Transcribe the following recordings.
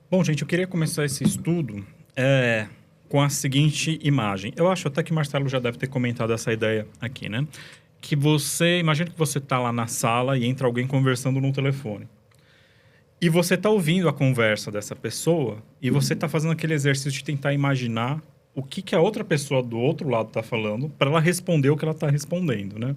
Bom, gente, eu queria começar esse estudo com a seguinte imagem. Eu acho até que Marcelo já deve ter comentado essa ideia aqui, né? Imagina que você está lá na sala e entra alguém conversando no telefone. E você está ouvindo a conversa dessa pessoa e você está fazendo aquele exercício de tentar imaginar o que a outra pessoa do outro lado está falando para ela responder o que ela está respondendo, né?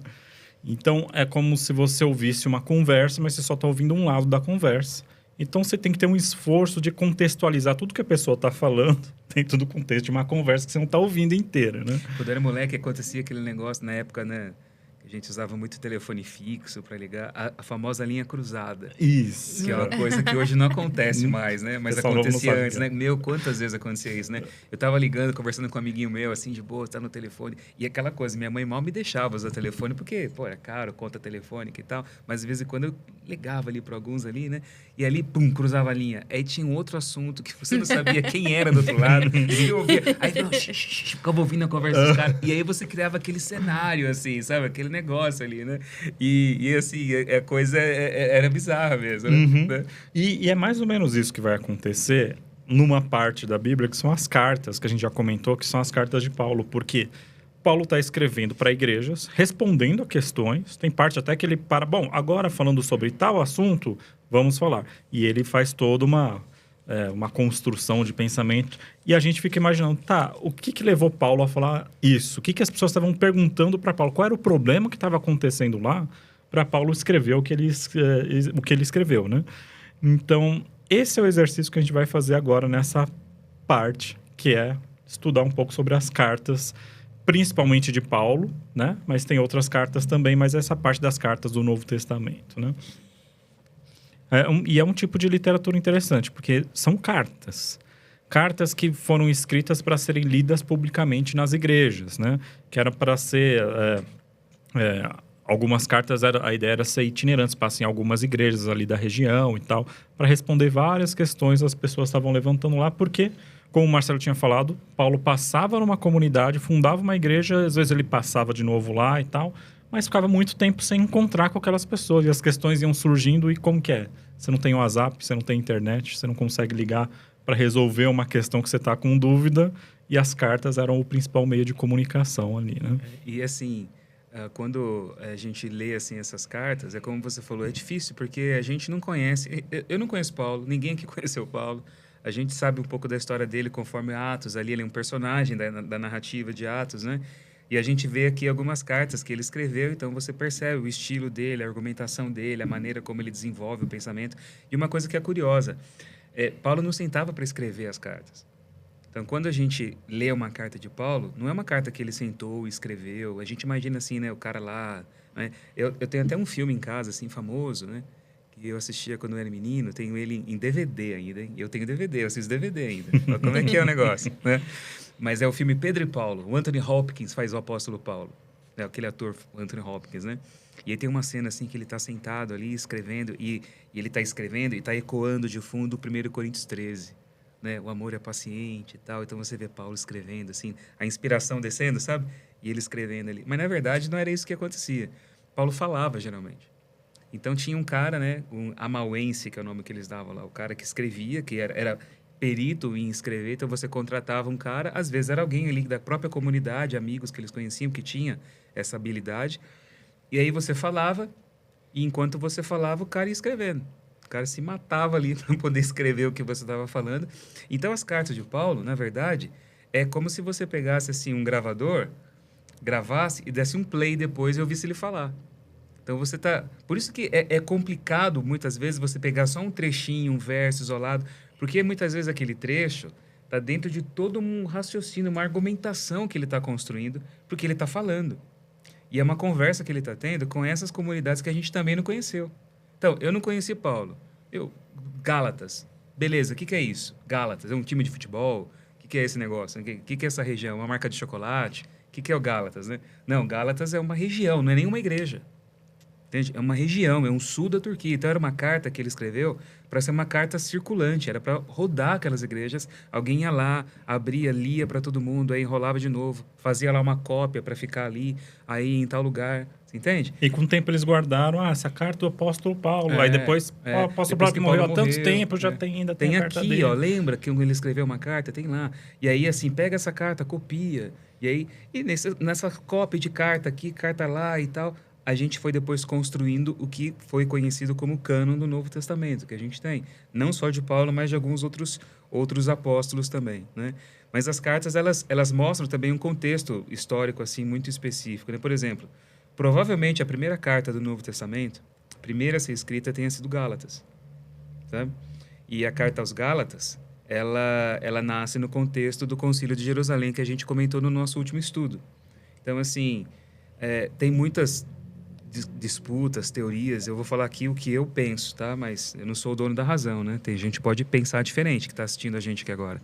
Então, é como se você ouvisse uma conversa, mas você só está ouvindo um lado da conversa. Então, você tem que ter um esforço de contextualizar tudo que a pessoa está falando dentro do contexto de uma conversa que você não está ouvindo inteira, né? Quando eu era moleque, acontecia aquele negócio na época, né? Que a gente usava muito telefone fixo para ligar, a famosa linha cruzada. Isso. Que é uma coisa que hoje não acontece mais, né? Mas Pessoal novo não acontecia sabe o antes, que é. né? Meu, quantas vezes acontecia isso, né? Eu tava ligando, conversando com um amiguinho meu, assim, de boa, tá no telefone. E aquela coisa, minha mãe mal me deixava usar telefone, porque, pô, é caro, conta telefônica e tal. Mas de vez em quando eu ligava ali para alguns ali, né? E ali, pum, cruzava a linha. Aí tinha um outro assunto que você não sabia quem era do outro lado. E eu ouvia. Aí eu ficava ouvindo a conversa dos caras. E aí você criava aquele cenário, assim, sabe? Aquele negócio ali, né? E assim, a coisa era bizarra mesmo, né? Uhum. E é mais ou menos isso que vai acontecer numa parte da Bíblia, que são as cartas, que a gente já comentou, que são as cartas de Paulo. Porque Paulo está escrevendo para igrejas, respondendo a questões. Tem parte até que ele para... Bom, agora falando sobre tal assunto, vamos falar. E ele faz toda uma construção de pensamento. E a gente fica imaginando, tá, o que levou Paulo a falar isso? O que as pessoas estavam perguntando para Paulo? Qual era o problema que estava acontecendo lá para Paulo escrever o que ele escreveu, né? Então, esse é o exercício que a gente vai fazer agora nessa parte, que é estudar um pouco sobre as cartas, principalmente de Paulo, né? Mas tem outras cartas também, mas essa parte das cartas do Novo Testamento, né? E é um tipo de literatura interessante, porque são cartas. Cartas que foram escritas para serem lidas publicamente nas igrejas, né? Que era para ser... algumas cartas, a ideia era ser itinerantes, passar em algumas igrejas ali da região e tal, para responder várias questões que as pessoas estavam levantando lá, porque, como o Marcelo tinha falado, Paulo passava numa comunidade, fundava uma igreja, às vezes ele passava de novo lá e tal, mas ficava muito tempo sem encontrar com aquelas pessoas, e as questões iam surgindo, e como que é? Você não tem WhatsApp, você não tem internet, você não consegue ligar para resolver uma questão que você está com dúvida, e as cartas eram o principal meio de comunicação ali, né? E assim, quando a gente lê assim essas cartas, é como você falou, é difícil porque a gente não conhece. Eu não conheço Paulo, ninguém aqui conheceu Paulo. A gente sabe um pouco da história dele conforme Atos, ali ele é um personagem da narrativa de Atos, né? E a gente vê aqui algumas cartas que ele escreveu, então você percebe o estilo dele, a argumentação dele, a maneira como ele desenvolve o pensamento. E uma coisa que é curiosa, Paulo não sentava para escrever as cartas. Então, quando a gente lê uma carta de Paulo, não é uma carta que ele sentou e escreveu. A gente imagina assim, né? O cara lá... Né? Eu tenho até um filme em casa, assim, famoso, né? Que eu assistia quando eu era menino. Tenho ele em DVD ainda, hein? Eu tenho DVD, eu assisto DVD ainda. Olha como é que é o negócio, né? Mas é o filme Pedro e Paulo. O Anthony Hopkins faz o apóstolo Paulo. É aquele ator, o Anthony Hopkins, né? E aí tem uma cena, assim, que ele está sentado ali, escrevendo. E ele está escrevendo e está ecoando de fundo o 1 Coríntios 13. Né? O amor é paciente e tal. Então você vê Paulo escrevendo, assim, a inspiração descendo, sabe? E ele escrevendo ali. Mas na verdade não era isso que acontecia. Paulo falava geralmente. Então tinha um cara, né? Um amauense, que é o nome que eles davam lá, o cara que escrevia, que era perito em escrever. Então você contratava um cara, às vezes era alguém ali da própria comunidade, amigos que eles conheciam, que tinha essa habilidade. E aí você falava, e enquanto você falava, o cara ia escrevendo. O cara se matava ali para poder escrever o que você estava falando. Então, as cartas de Paulo, na verdade, é como se você pegasse assim um gravador, gravasse e desse um play depois e ouvisse ele falar. Então, você tá... Por isso que é complicado, muitas vezes, você pegar só um trechinho, um verso isolado, porque muitas vezes aquele trecho está dentro de todo um raciocínio, uma argumentação que ele está construindo, porque ele está falando. E é uma conversa que ele está tendo com essas comunidades que a gente também não conheceu. Então, eu não conheci Paulo. Gálatas. Beleza, o que é isso? Gálatas, é um time de futebol? O que é esse negócio? O que é essa região? Uma marca de chocolate? O que é o Gálatas, né? Não, Gálatas é uma região, não é nenhuma igreja. Entende? É uma região, é um sul da Turquia. Então, era uma carta que ele escreveu para ser uma carta circulante, era para rodar aquelas igrejas. Alguém ia lá, abria, lia para todo mundo, aí enrolava de novo, fazia lá uma cópia para ficar ali, aí em tal lugar. Você entende? E com o tempo eles guardaram, essa carta do apóstolo Paulo. Aí depois, o apóstolo Paulo que morreu há tanto tempo, já ainda tem a carta aqui, dele. ó, lembra que ele escreveu uma carta? Tem lá. E aí, assim, pega essa carta, copia. E aí, nessa cópia de carta aqui, carta lá e tal, a gente foi depois construindo o que foi conhecido como cânon do Novo Testamento, que a gente tem. Não só de Paulo, mas de alguns outros apóstolos também, né? Mas as cartas, elas mostram também um contexto histórico, assim, muito específico, né? Por exemplo, provavelmente a primeira carta do Novo Testamento, a primeira a ser escrita, tenha sido Gálatas, sabe? E a carta aos Gálatas, ela nasce no contexto do Concílio de Jerusalém, que a gente comentou no nosso último estudo. Então, assim, tem muitas disputas, teorias. Eu vou falar aqui o que eu penso, tá? Mas eu não sou o dono da razão, né? Tem gente que pode pensar diferente, que está assistindo a gente aqui agora.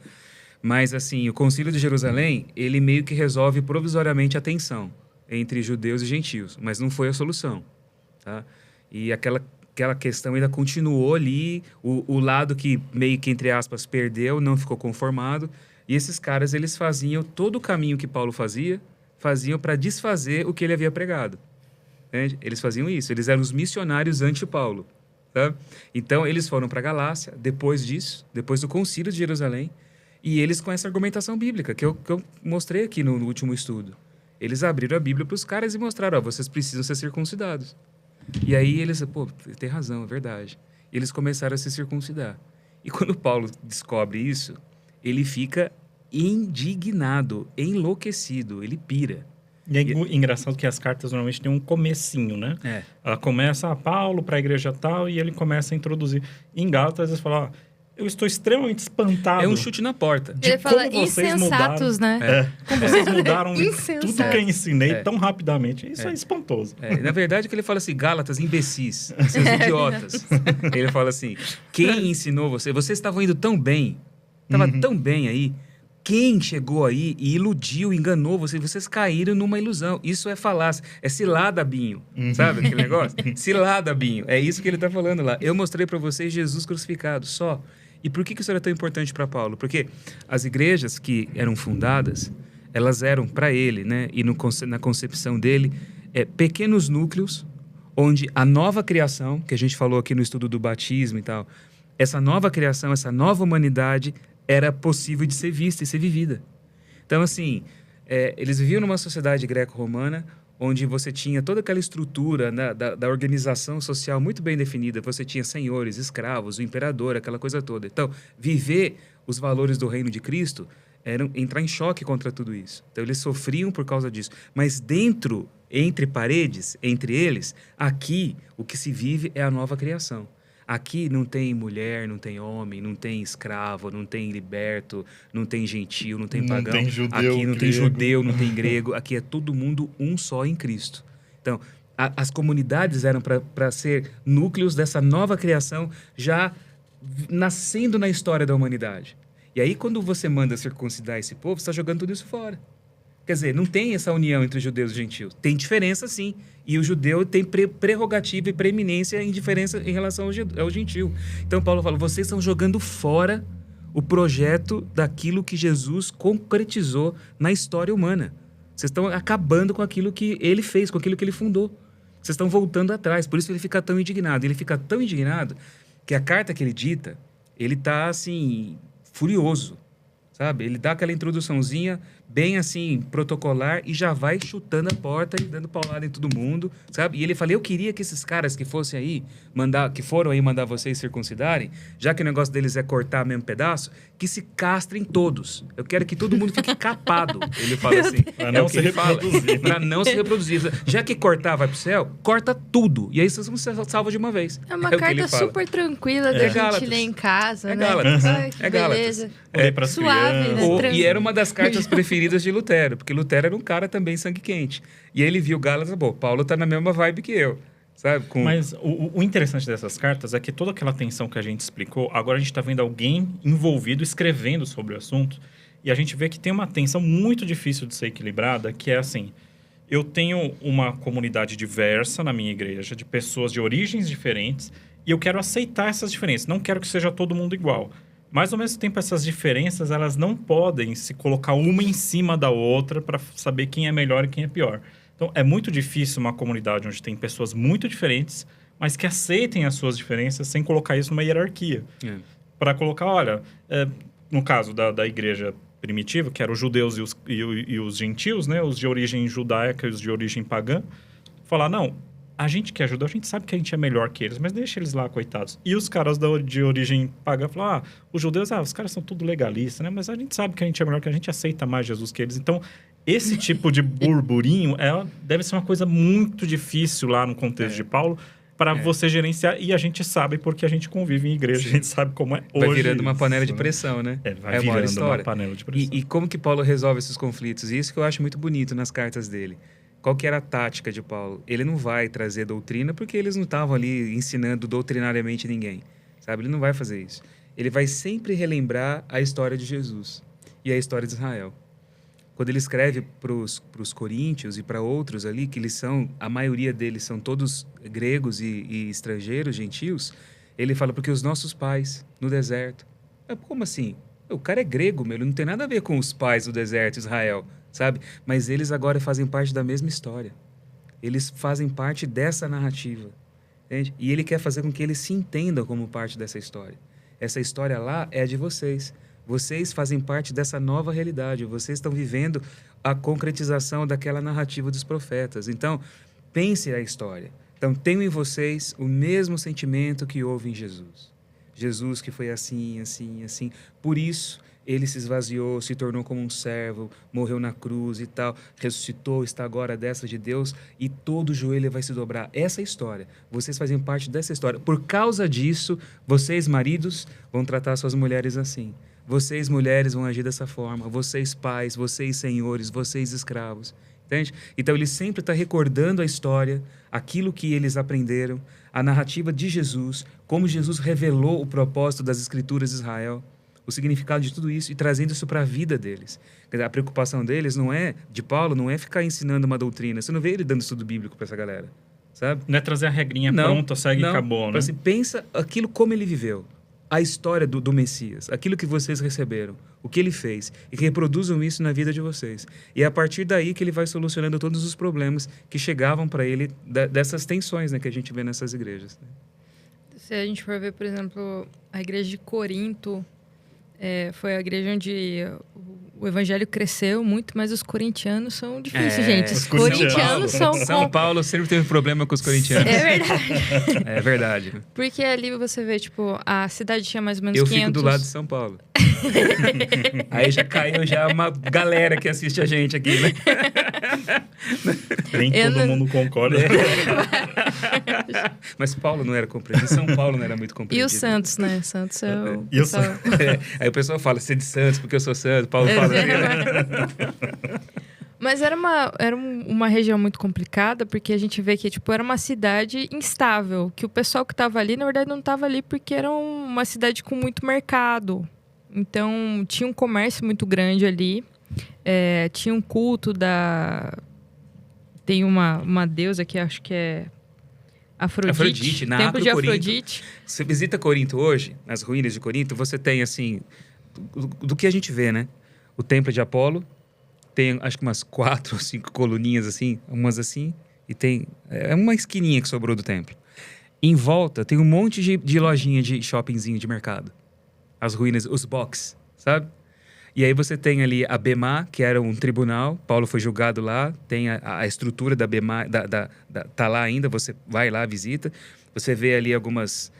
Mas, assim, o Concílio de Jerusalém, ele meio que resolve provisoriamente a tensão entre judeus e gentios, mas não foi a solução, tá? E aquela questão ainda continuou ali, o lado que meio que, entre aspas, perdeu, não ficou conformado, e esses caras, eles faziam todo o caminho que Paulo faziam para desfazer o que ele havia pregado. Entende? Eles faziam isso, eles eram os missionários anti-Paulo, tá? Então, eles foram para a Galácia, depois disso, depois do Concílio de Jerusalém, e eles com essa argumentação bíblica, que eu mostrei aqui no último estudo. Eles abriram a Bíblia para os caras e mostraram, ó, vocês precisam ser circuncidados. E aí eles, pô, tem razão, é verdade. E eles começaram a se circuncidar. E quando Paulo descobre isso, ele fica indignado, enlouquecido, ele pira. E é engraçado que as cartas normalmente têm um comecinho, né? Ela começa, Paulo para a igreja tal, e ele começa a introduzir. Em Gálatas, eles falam, eu estou extremamente espantado. É um chute na porta. Ele fala insensatos, né? Como vocês mudaram Insensatos. tudo que eu ensinei tão rapidamente. Isso é espantoso. Na verdade, que ele fala assim, Gálatas, imbecis, seus idiotas. Ele fala assim, quem ensinou você? Vocês estavam indo tão bem, estava tão bem aí. Quem chegou aí e iludiu, enganou vocês? Vocês caíram numa ilusão. Isso é falácia, é cilada, Binho. Sabe aquele negócio? Cilada, Binho. É isso que ele está falando lá. Eu mostrei para vocês Jesus crucificado, só. E por que isso era tão importante para Paulo? Porque as igrejas que eram fundadas, elas eram para ele, né? E na concepção dele, pequenos núcleos onde a nova criação, que a gente falou aqui no estudo do batismo e tal, essa nova criação, essa nova humanidade era possível de ser vista e ser vivida. Então, assim, eles viviam numa sociedade greco-romana onde você tinha toda aquela estrutura, né, da organização social muito bem definida. Você tinha senhores, escravos, o imperador, aquela coisa toda. Então, viver os valores do reino de Cristo era entrar em choque contra tudo isso. Então, eles sofriam por causa disso. Mas dentro, entre paredes, entre eles, aqui, o que se vive é a nova criação. Aqui não tem mulher, não tem homem, não tem escravo, não tem liberto, não tem gentil, não tem pagão. Não tem judeu, aqui não tem judeu, não tem grego. Aqui é todo mundo um só em Cristo. Então, as comunidades eram para ser núcleos dessa nova criação já nascendo na história da humanidade. E aí, quando você manda circuncidar esse povo, você está jogando tudo isso fora. Quer dizer, não tem essa união entre judeus e gentios. Tem diferença, sim. E o judeu tem prerrogativa e preeminência em diferença em relação ao gentio. Então, Paulo fala, vocês estão jogando fora o projeto daquilo que Jesus concretizou na história humana. Vocês estão acabando com aquilo que ele fez, com aquilo que ele fundou. Vocês estão voltando atrás. Por isso ele fica tão indignado. Ele fica tão indignado que a carta que ele dita, ele está, assim, furioso. Sabe? Ele dá aquela introduçãozinha bem assim, protocolar, e já vai chutando a porta e dando paulada em todo mundo, sabe? E ele fala, eu queria que esses caras que fossem aí, que foram aí mandar vocês circuncidarem, já que o negócio deles é cortar mesmo pedaço, que se castrem todos. Eu quero que todo mundo fique capado. Ele fala assim. Pra não se reproduzir. Pra não se reproduzir. Já que cortar vai pro céu, corta tudo. E aí vocês vão ser salvos de uma vez. É uma carta super tranquila da gente ler em casa, né? Gálatas. Ai, que Gálatas. Pras suave, né? E era uma das cartas preferidas de Lutero, porque Lutero era um cara também sangue quente. E aí ele viu Gálatas, pô, Paulo tá na mesma vibe que eu, sabe? Mas o interessante dessas cartas é que toda aquela tensão que a gente explicou, agora a gente está vendo alguém envolvido escrevendo sobre o assunto, e a gente vê que tem uma tensão muito difícil de ser equilibrada, que é assim, eu tenho uma comunidade diversa na minha igreja, de pessoas de origens diferentes, e eu quero aceitar essas diferenças. Não quero que seja todo mundo igual. Mas, ao mesmo tempo, essas diferenças, elas não podem se colocar uma em cima da outra para saber quem é melhor e quem é pior. Então, é muito difícil uma comunidade onde tem pessoas muito diferentes, mas que aceitem as suas diferenças sem colocar isso numa hierarquia. Para colocar, olha, no caso da igreja primitiva, que eram os judeus e os gentios, né? Os de origem judaica e os de origem pagã, falar, não, a gente que é judeu, a gente sabe que a gente é melhor que eles, mas deixa eles lá, coitados. E os caras de origem pagã falam, os judeus, os caras são tudo legalistas, né? Mas a gente sabe que a gente é melhor, que a gente aceita mais Jesus que eles. Então, esse tipo de burburinho deve ser uma coisa muito difícil lá no contexto de Paulo, para você gerenciar. E a gente sabe porque a gente convive em igreja, a gente sabe como é hoje. Vai virando uma panela de pressão, né? Vai virando uma panela de pressão. E como que Paulo resolve esses conflitos? Isso que eu acho muito bonito nas cartas dele. Qual que era a tática de Paulo? Ele não vai trazer doutrina porque eles não estavam ali ensinando doutrinariamente ninguém, sabe? Ele não vai fazer isso. Ele vai sempre relembrar a história de Jesus e a história de Israel. Quando ele escreve para os coríntios e para outros ali, que a maioria deles são todos gregos e estrangeiros, gentios, ele fala, porque os nossos pais no deserto. Como assim? O cara é grego, ele não tem nada a ver com os pais do deserto, Israel, sabe? Mas eles agora fazem parte da mesma história. Eles fazem parte dessa narrativa, entende? E ele quer fazer com que eles se entendam como parte dessa história. Essa história lá é de vocês. Vocês fazem parte dessa nova realidade. Vocês estão vivendo a concretização daquela narrativa dos profetas. Então, pense a história. Então, tenham em vocês o mesmo sentimento que houve em Jesus. Jesus que foi assim, assim, assim. Por isso, ele se esvaziou, se tornou como um servo, morreu na cruz e tal, ressuscitou, está agora à destra de Deus e todo joelho vai se dobrar. Essa é a história. Vocês fazem parte dessa história. Por causa disso, vocês, maridos, vão tratar suas mulheres assim. Vocês, mulheres, vão agir dessa forma. Vocês, pais, vocês, senhores, vocês, escravos. Entende? Então, ele sempre está recordando a história, aquilo que eles aprenderam, a narrativa de Jesus, como Jesus revelou o propósito das Escrituras de Israel, o significado de tudo isso e trazendo isso para a vida deles. A preocupação deles de Paulo, não é ficar ensinando uma doutrina. Você não vê ele dando estudo bíblico para essa galera, sabe? Não é trazer a regrinha pronta, segue e acabou, né? Assim, pensa aquilo como ele viveu. A história do Messias, aquilo que vocês receberam, o que ele fez, e que reproduzam isso na vida de vocês. E é a partir daí que ele vai solucionando todos os problemas que chegavam para ele dessas tensões, né, que a gente vê nessas igrejas. Se a gente for ver, por exemplo, a igreja de Corinto, foi a igreja onde o evangelho cresceu muito, mas os corintianos são difíceis, gente. Os corintianos são... São Paulo sempre teve problema com os corintianos. É verdade. É verdade. Porque ali você vê, tipo, a cidade tinha mais ou menos 500... Eu fico do lado de São Paulo. Aí já caiu uma galera que assiste a gente aqui, né? Nem todo mundo concorda. Mas Paulo não era compreendido. São Paulo não era muito compreendido. E o Santos, né? Santos é o... Aí o pessoal fala, você é de Santos porque eu sou Santos. Paulo fala assim. Mas era uma região muito complicada, porque a gente vê que tipo, era uma cidade instável, que o pessoal que estava ali, na verdade, não estava ali porque era uma cidade com muito mercado. Então, tinha um comércio muito grande ali. Tinha um culto Tem uma deusa que acho que é Afrodite, na Templo de Afrodite. Você visita Corinto hoje, nas ruínas de Corinto, você tem, assim, do que a gente vê, né? O Templo de Apolo, tem acho que umas 4 ou 5 coluninhas assim, umas assim, e tem uma esquininha que sobrou do templo. Em volta tem um monte de lojinha de shoppingzinho de mercado. As ruínas, os box, sabe? E aí você tem ali a Bema, que era um tribunal, Paulo foi julgado lá, tem a estrutura da Bema, tá lá ainda, você vai lá, visita, você vê ali algumas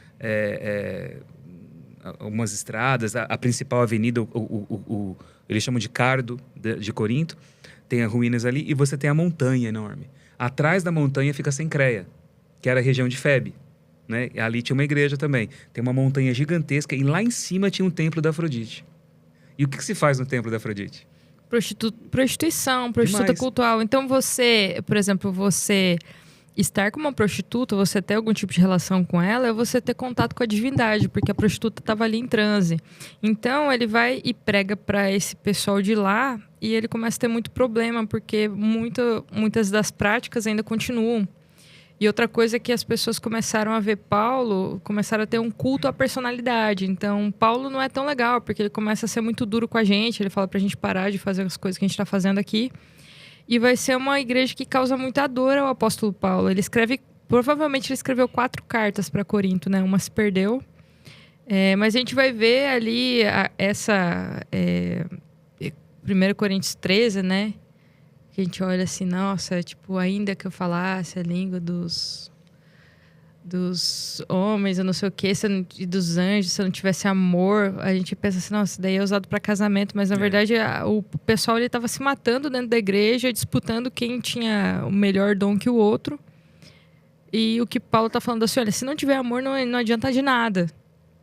estradas, a principal avenida, eles chamam de Cardo, de Corinto, tem as ruínas ali, e você tem a montanha enorme. Atrás da montanha fica Cencreia, que era a região de Febe, né? E ali tinha uma igreja também. Tem uma montanha gigantesca, e lá em cima tinha um templo da Afrodite. E o que se faz no templo da Afrodite? Prostituição, prostituta cultural. Então você, por exemplo, você estar com uma prostituta, você ter algum tipo de relação com ela, é você ter contato com a divindade, porque a prostituta estava ali em transe. Então ele vai e prega para esse pessoal de lá e ele começa a ter muito problema, porque muitas das práticas ainda continuam. E outra coisa é que as pessoas começaram a ver Paulo, começaram a ter um culto à personalidade. Então, Paulo não é tão legal, porque ele começa a ser muito duro com a gente, ele fala pra gente parar de fazer as coisas que a gente tá fazendo aqui. E vai ser uma igreja que causa muita dor ao apóstolo Paulo. Provavelmente ele escreveu 4 cartas para Corinto, né? Uma se perdeu. Mas a gente vai ver ali 1 Coríntios 13, né? Que a gente olha assim, nossa, tipo, ainda que eu falasse a língua dos homens, eu não sei o quê, e dos anjos, se eu não tivesse amor, a gente pensa assim, nossa, daí é usado para casamento, mas na verdade o pessoal ele tava se matando dentro da igreja, disputando quem tinha o melhor dom que o outro. E o que Paulo tá falando assim, olha, se não tiver amor, não adianta de nada.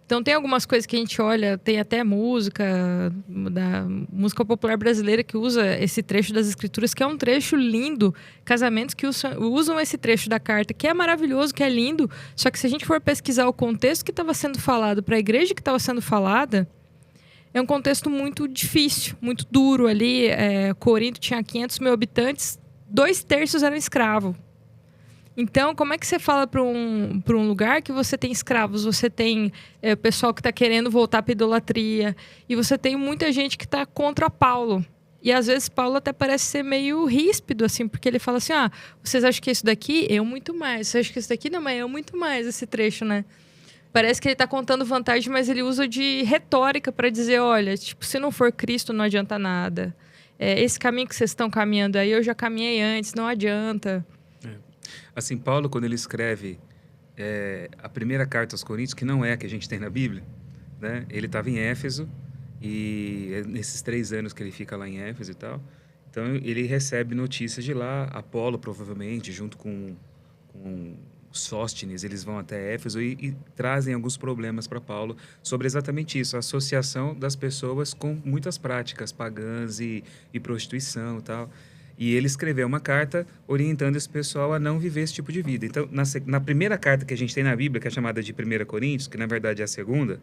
Então tem algumas coisas que a gente olha, tem até música, da música popular brasileira que usa esse trecho das escrituras, que é um trecho lindo, casamentos que usam esse trecho da carta, que é maravilhoso, que é lindo, só que se a gente for pesquisar o contexto que estava sendo falado para a igreja que estava sendo falada, é um contexto muito difícil, muito duro ali. Corinto tinha 500 mil habitantes, 2/3 eram escravos. Então, como é que você fala para um lugar que você tem escravos, você tem o pessoal que está querendo voltar para idolatria, e você tem muita gente que está contra Paulo. E às vezes Paulo até parece ser meio ríspido, assim, porque ele fala assim, vocês acham que isso daqui? Eu muito mais. Vocês acham que isso daqui? Não, mas eu muito mais, esse trecho, né? Parece que ele está contando vantagem, mas ele usa de retórica para dizer, olha, tipo, se não for Cristo, não adianta nada. Esse caminho que vocês estão caminhando aí, eu já caminhei antes, não adianta. Assim, Paulo, quando ele escreve a primeira carta aos Coríntios, que não é a que a gente tem na Bíblia, né? Ele estava em Éfeso, e nesses 3 anos que ele fica lá em Éfeso e tal, então ele recebe notícias de lá, Apolo, provavelmente, junto com Sóstenes, eles vão até Éfeso e trazem alguns problemas para Paulo sobre exatamente isso, a associação das pessoas com muitas práticas pagãs e prostituição e tal. E ele escreveu uma carta orientando esse pessoal a não viver esse tipo de vida. Então, na primeira carta que a gente tem na Bíblia, que é chamada de 1 Coríntios, que na verdade é a segunda,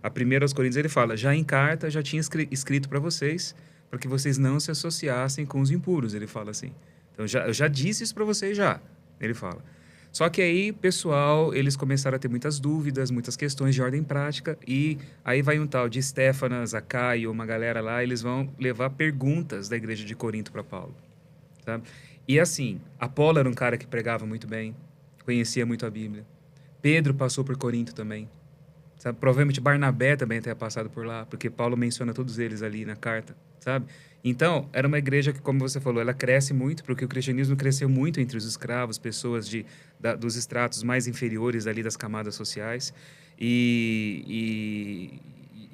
a primeira aos Coríntios ele fala, já em carta, já tinha escrito para vocês, para que vocês não se associassem com os impuros, ele fala assim. Então, eu já disse isso para vocês já, ele fala. Só que aí, pessoal, eles começaram a ter muitas dúvidas, muitas questões de ordem prática, e aí vai um tal de Estéfanas, Acaio, uma galera lá, eles vão levar perguntas da igreja de Corinto para Paulo. Tá? E assim, Apolo era um cara que pregava muito bem, conhecia muito a Bíblia. Pedro passou por Corinto também. Sabe? Provavelmente Barnabé também tenha passado por lá, porque Paulo menciona todos eles ali na carta, sabe? Então, era uma igreja que, como você falou, ela cresce muito, porque o cristianismo cresceu muito entre os escravos, pessoas dos estratos mais inferiores ali das camadas sociais. E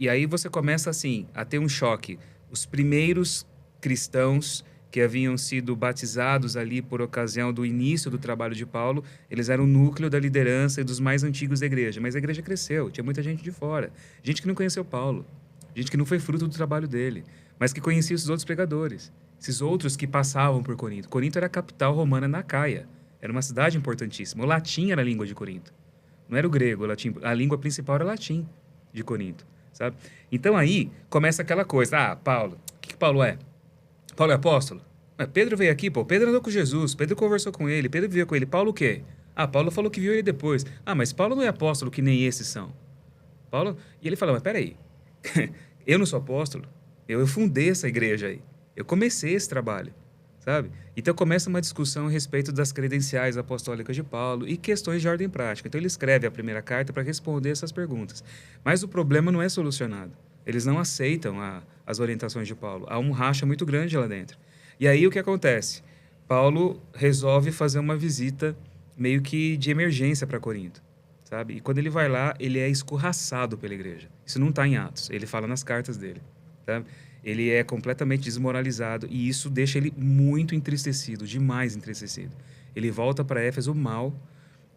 aí você começa, assim, a ter um choque. Os primeiros cristãos que haviam sido batizados ali por ocasião do início do trabalho de Paulo, eles eram o núcleo da liderança e dos mais antigos da igreja. Mas a igreja cresceu, tinha muita gente de fora. Gente que não conheceu Paulo, gente que não foi fruto do trabalho dele, mas que conhecia os outros pregadores. Esses outros que passavam por Corinto. Corinto era a capital romana na Acaia. Era uma cidade importantíssima. O latim era a língua de Corinto. Não era o grego, o latim. A língua principal era o latim de Corinto, sabe? Então aí começa aquela coisa. Paulo, o que Paulo é? Paulo é apóstolo? Mas Pedro veio aqui, pô. Pedro andou com Jesus, Pedro conversou com ele, Pedro viveu com ele. Paulo o quê? Paulo falou que viu ele depois. Mas Paulo não é apóstolo que nem esses são. Paulo... E ele fala, mas peraí, eu não sou apóstolo, eu fundei essa igreja aí, eu comecei esse trabalho, sabe? Então começa uma discussão a respeito das credenciais apostólicas de Paulo e questões de ordem prática. Então ele escreve a primeira carta para responder essas perguntas. Mas o problema não é solucionado. Eles não aceitam as orientações de Paulo. Há um racha muito grande lá dentro. E aí o que acontece? Paulo resolve fazer uma visita meio que de emergência para Corinto, sabe? E quando ele vai lá, ele é escorraçado pela igreja. Isso não está em Atos, ele fala nas cartas dele, sabe? Ele é completamente desmoralizado e isso deixa ele muito entristecido, demais entristecido. Ele volta para Éfeso mal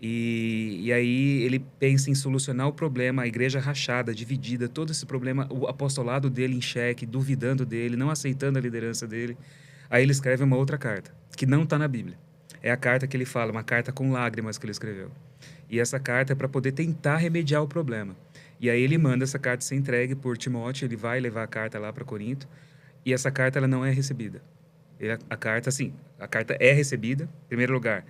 e aí ele pensa em solucionar o problema, a igreja rachada, dividida, todo esse problema, o apostolado dele em xeque, duvidando dele, não aceitando a liderança dele. Aí ele escreve uma outra carta, que não está na Bíblia. É a carta que ele fala, uma carta com lágrimas que ele escreveu. E essa carta é para poder tentar remediar o problema. E aí ele manda essa carta ser entregue por Timóteo, ele vai levar a carta lá para Corinto. e essa carta ela não é recebida. A carta, assim, a carta é recebida, em primeiro lugar.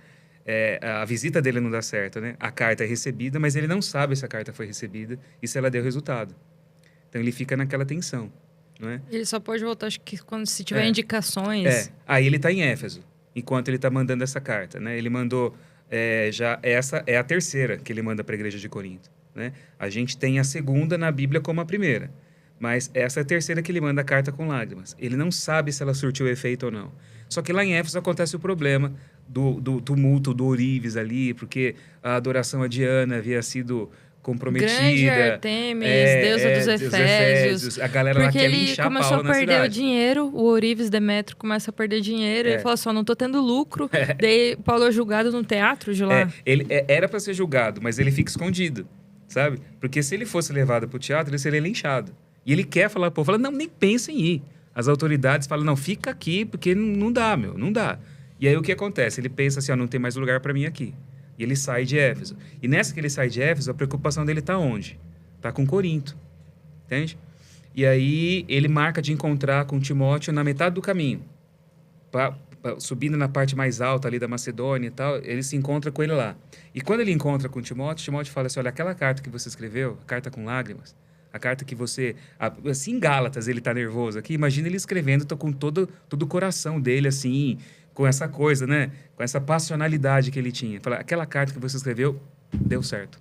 A visita dele não dá certo, né? A carta é recebida, mas ele não sabe se a carta foi recebida e se ela deu resultado. Então, ele fica naquela tensão, não é? Ele só pode voltar, acho que quando se tiver indicações. Aí ele está em Éfeso, enquanto ele está mandando essa carta, né? Ele mandou, já essa é a terceira que ele manda para a igreja de Corinto, né? A gente tem a segunda na Bíblia como a primeira, mas essa é a terceira que ele manda a carta com lágrimas. Ele não sabe se ela surtiu efeito ou não. Só que lá em Éfeso acontece o problema do tumulto do ourives ali, porque a adoração a Diana havia sido comprometida. Grande Artemis, deusa dos Efésios. A galera lá quer linchar Paulo na cidade. Porque ele começou a perder o dinheiro, o ourives Demétrio começa a perder dinheiro, ele falou assim, não tô tendo lucro. Daí Paulo é julgado no teatro de lá. Ele era para ser julgado, mas ele fica escondido, sabe? Porque se ele fosse levado pro teatro, ele seria linchado. E ele quer falar pro povo, fala, não, nem pensa em ir. As autoridades falam, não, fica aqui, porque não dá, não dá. E aí o que acontece? Ele pensa assim, não tem mais lugar para mim aqui. E ele sai de Éfeso. E nessa que ele sai de Éfeso, a preocupação dele está onde? Está com Corinto. Entende? E aí ele marca de encontrar com Timóteo na metade do caminho. Subindo na parte mais alta ali da Macedônia e tal, ele se encontra com ele lá. E quando ele encontra com Timóteo, Timóteo fala assim, olha, aquela carta que você escreveu, a carta com lágrimas, a carta que você... Assim, em Gálatas ele está nervoso aqui, imagina ele escrevendo, tô com todo o coração dele, assim... com essa coisa, né? Com essa passionalidade que ele tinha. Fala, aquela carta que você escreveu, deu certo.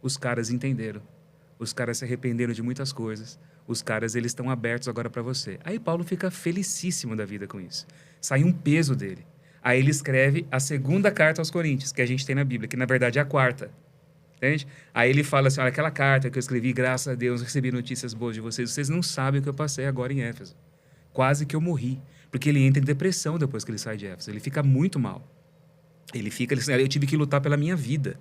Os caras entenderam. Os caras se arrependeram de muitas coisas. Os caras, eles estão abertos agora para você. Aí Paulo fica felicíssimo da vida com isso. Sai um peso dele. Aí ele escreve a segunda carta aos Coríntios, que a gente tem na Bíblia, que na verdade é a quarta. Entende? Aí ele fala assim, olha, aquela carta que eu escrevi, graças a Deus, recebi notícias boas de vocês. Vocês não sabem o que eu passei agora em Éfeso. Quase que eu morri. Porque ele entra em depressão depois que ele sai de Éfeso. Ele fica muito mal. Ele eu tive que lutar pela minha vida,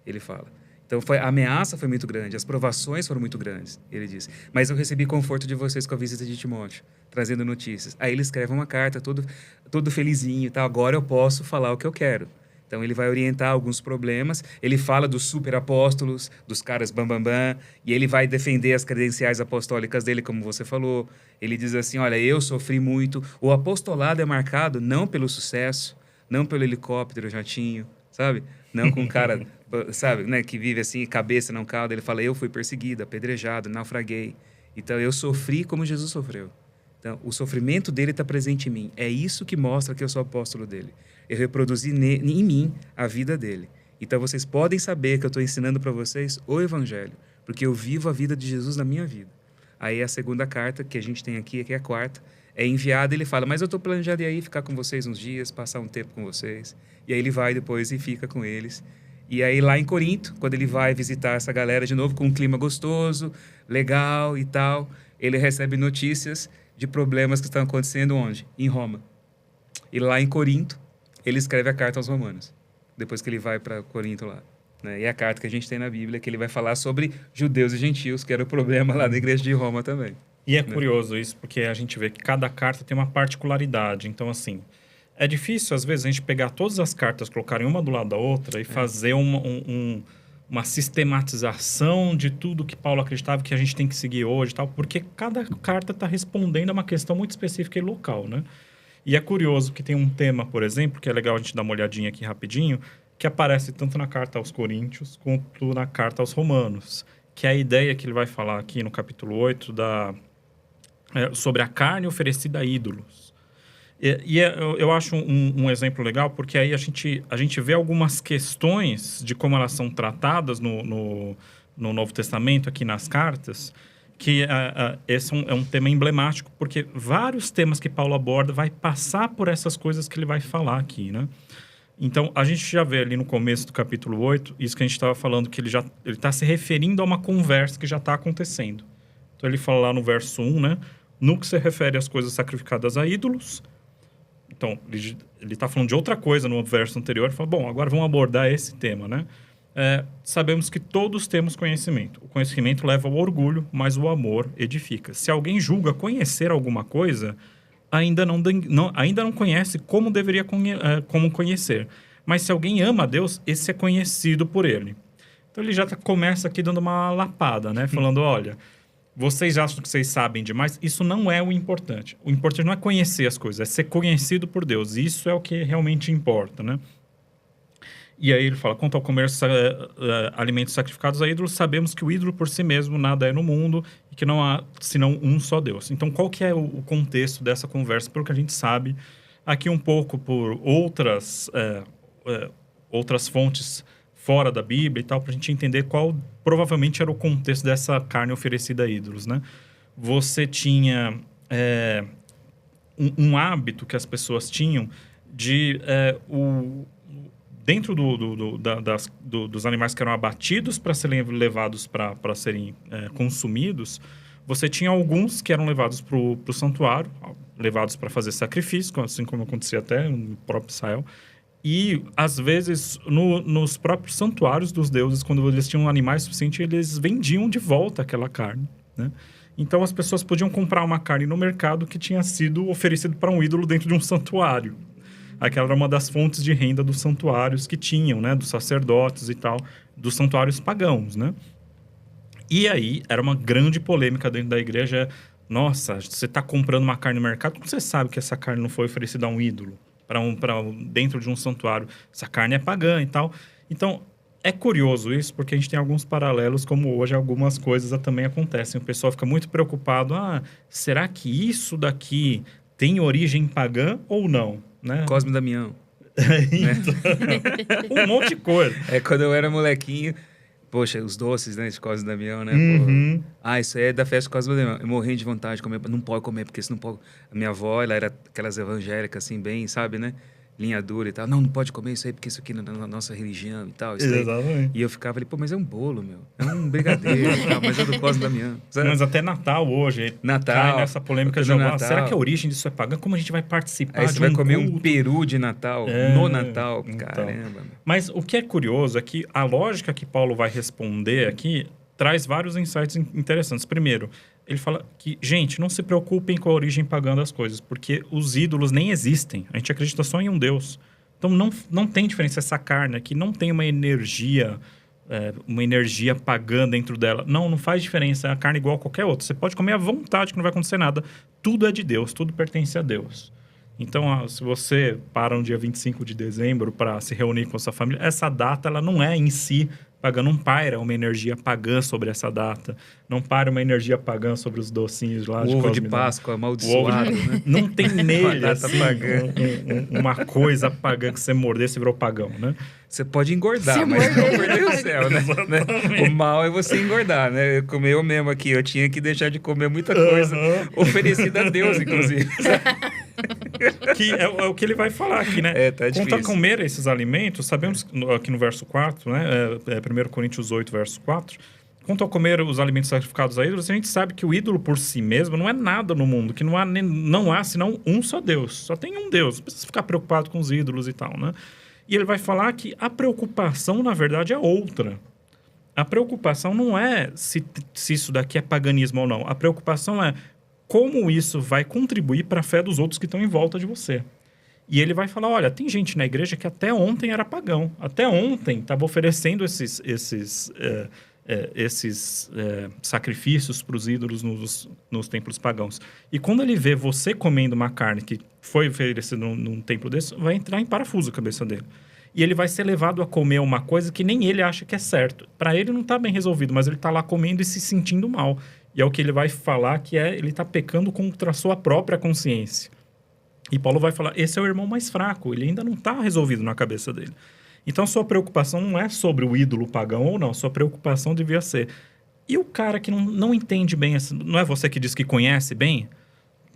ele fala. Então, a ameaça foi muito grande, as provações foram muito grandes, ele diz. Mas eu recebi conforto de vocês com a visita de Timóteo, trazendo notícias. Aí ele escreve uma carta, todo felizinho e tal. Agora eu posso falar o que eu quero. Então, ele vai orientar alguns problemas. Ele fala dos superapóstolos, dos caras bambambam, e ele vai defender as credenciais apostólicas dele, como você falou. Ele diz assim, olha, eu sofri muito. O apostolado é marcado não pelo sucesso, não pelo helicóptero, jatinho, sabe? Não com um cara, sabe, né, que vive assim, cabeça não calda. Ele fala, eu fui perseguido, apedrejado, naufraguei. Então, eu sofri como Jesus sofreu. Então, o sofrimento dele está presente em mim. É isso que mostra que eu sou apóstolo dele. Eu reproduzi em mim a vida dele. Então, vocês podem saber que eu estou ensinando para vocês o Evangelho, porque eu vivo a vida de Jesus na minha vida. Aí, a segunda carta que a gente tem aqui, que é a quarta, é enviada e ele fala, mas eu estou planejando ir aí ficar com vocês uns dias, passar um tempo com vocês. E aí, ele vai depois e fica com eles. E aí, lá em Corinto, quando ele vai visitar essa galera de novo, com um clima gostoso, legal e tal, ele recebe notícias de problemas que estão acontecendo onde? Em Roma. E lá em Corinto, ele escreve a carta aos Romanos, depois que ele vai para Corinto lá. Né? E é a carta que a gente tem na Bíblia, que ele vai falar sobre judeus e gentios, que era o problema lá da igreja de Roma também. E é curioso isso, porque a gente vê que cada carta tem uma particularidade. Então, assim, é difícil, às vezes, a gente pegar todas as cartas, colocarem uma do lado da outra e fazer uma sistematização de tudo que Paulo acreditava que a gente tem que seguir hoje e tal, porque cada carta está respondendo a uma questão muito específica e local, né? E é curioso que tem um tema, por exemplo, que é legal a gente dar uma olhadinha aqui rapidinho, que aparece tanto na carta aos Coríntios quanto na carta aos Romanos, que é a ideia que ele vai falar aqui no capítulo 8 sobre a carne oferecida a ídolos. Eu acho um exemplo legal, porque aí a gente vê algumas questões de como elas são tratadas no Novo Testamento, aqui nas cartas, que esse é um tema emblemático, porque vários temas que Paulo aborda vai passar por essas coisas que ele vai falar aqui, né? Então, a gente já vê ali no começo do capítulo 8, isso que a gente estava falando, que ele está se referindo a uma conversa que já está acontecendo. Então, ele fala lá no verso 1, né? No que se refere às coisas sacrificadas a ídolos. Então, ele está falando de outra coisa no verso anterior. Ele fala, bom, agora vamos abordar esse tema, né? Sabemos que todos temos conhecimento. O conhecimento leva ao orgulho, mas o amor edifica. Se alguém julga conhecer alguma coisa, ainda não conhece como deveria como conhecer. Mas se alguém ama a Deus, esse é conhecido por ele. Então ele já começa aqui dando uma lapada, né? Falando, olha, vocês acham que vocês sabem demais, isso não é o importante. O importante não é conhecer as coisas, é ser conhecido por Deus. Isso é o que realmente importa, né? E aí ele fala, quanto ao comer alimentos sacrificados a ídolos, sabemos que o ídolo por si mesmo nada é no mundo e que não há senão um só Deus. Então, qual que é o contexto dessa conversa? Pelo que a gente sabe, aqui um pouco por outras fontes fora da Bíblia e tal, para a gente entender qual provavelmente era o contexto dessa carne oferecida a ídolos, né? Você tinha um hábito que as pessoas tinham de... dentro dos animais que eram abatidos para serem levados para serem consumidos, você tinha alguns que eram levados para o santuário, levados para fazer sacrifício, assim como acontecia até no próprio Israel. E, às vezes, nos próprios santuários dos deuses, quando eles tinham animais suficientes, eles vendiam de volta aquela carne, né? Então, as pessoas podiam comprar uma carne no mercado que tinha sido oferecido para um ídolo dentro de um santuário. Aquela era uma das fontes de renda dos santuários que tinham, né? Dos sacerdotes e tal, dos santuários pagãos, né? E aí, era uma grande polêmica dentro da igreja. Nossa, você está comprando uma carne no mercado, como você sabe que essa carne não foi oferecida a um ídolo? Dentro de um santuário, essa carne é pagã e tal. Então, é curioso isso, porque a gente tem alguns paralelos, como hoje algumas coisas também acontecem. O pessoal fica muito preocupado, será que isso daqui tem origem pagã ou não? Né? Cosme e Damião. Um monte de coisa. Quando eu era molequinho... Poxa, os doces, né, de Cosme e Damião, né? Uhum. Isso aí é da festa de Cosme e Damião. Eu morri de vontade de comer. Não pode comer, porque senão pode... A minha avó, ela era aquelas evangélicas, assim, bem, sabe, né? Linha dura e tal. Não pode comer isso aí, porque isso aqui não é na nossa religião e tal. Exatamente. E eu ficava ali, mas é um bolo, meu. É um brigadeiro e tal, mas é do Cosme e Damião. Sabe? Mas até Natal hoje. Natal. Cai nessa polêmica de Natal. Será que a origem disso é pagã? Como a gente vai participar aí de você vai comer culto? um peru de Natal, no Natal. Então. Caramba. Mas o que é curioso é que a lógica que Paulo vai responder aqui traz vários insights interessantes. Primeiro, ele fala que, gente, não se preocupem com a origem pagã das coisas, porque os ídolos nem existem. A gente acredita só em um Deus. Então, não tem diferença. Essa carne aqui não tem uma energia pagã dentro dela. Não faz diferença. É a carne igual a qualquer outra. Você pode comer à vontade, que não vai acontecer nada. Tudo é de Deus, tudo pertence a Deus. Então, se você para no dia 25 de dezembro para se reunir com a sua família, essa data ela não é em si pagã, não paira uma energia pagã sobre essa data, não paira uma energia pagã sobre os docinhos lá. O ovo de Páscoa amaldiçoado, né? Não tem nele assim, uma coisa pagã que você morder, você virou pagão, né? Você pode engordar, mas não perder o céu, né? O mal é você engordar, né? Eu mesmo aqui, eu tinha que deixar de comer muita coisa oferecida a Deus, inclusive. Que é o que ele vai falar aqui, né? Tá difícil. Quanto a comer esses alimentos, sabemos aqui no verso 4, né? 1 Coríntios 8, verso 4. Quanto a comer os alimentos sacrificados a ídolos, a gente sabe que o ídolo por si mesmo não é nada no mundo, que não há senão um só Deus. Só tem um Deus. Não precisa ficar preocupado com os ídolos e tal, né? E ele vai falar que a preocupação, na verdade, é outra. A preocupação não é se isso daqui é paganismo ou não. A preocupação é como isso vai contribuir para a fé dos outros que estão em volta de você. E ele vai falar, olha, tem gente na igreja que até ontem era pagão. Até ontem estava oferecendo esses sacrifícios para os ídolos nos templos pagãos. E quando ele vê você comendo uma carne que foi oferecida num templo desse, vai entrar em parafuso a cabeça dele. E ele vai ser levado a comer uma coisa que nem ele acha que é certo. Para ele não está bem resolvido, mas ele está lá comendo e se sentindo mal. E é o que ele vai falar que ele está pecando contra a sua própria consciência. E Paulo vai falar, esse é o irmão mais fraco, ele ainda não está resolvido na cabeça dele. Então, sua preocupação não é sobre o ídolo pagão ou não, sua preocupação devia ser... E o cara que não entende bem, não é você que diz que conhece bem?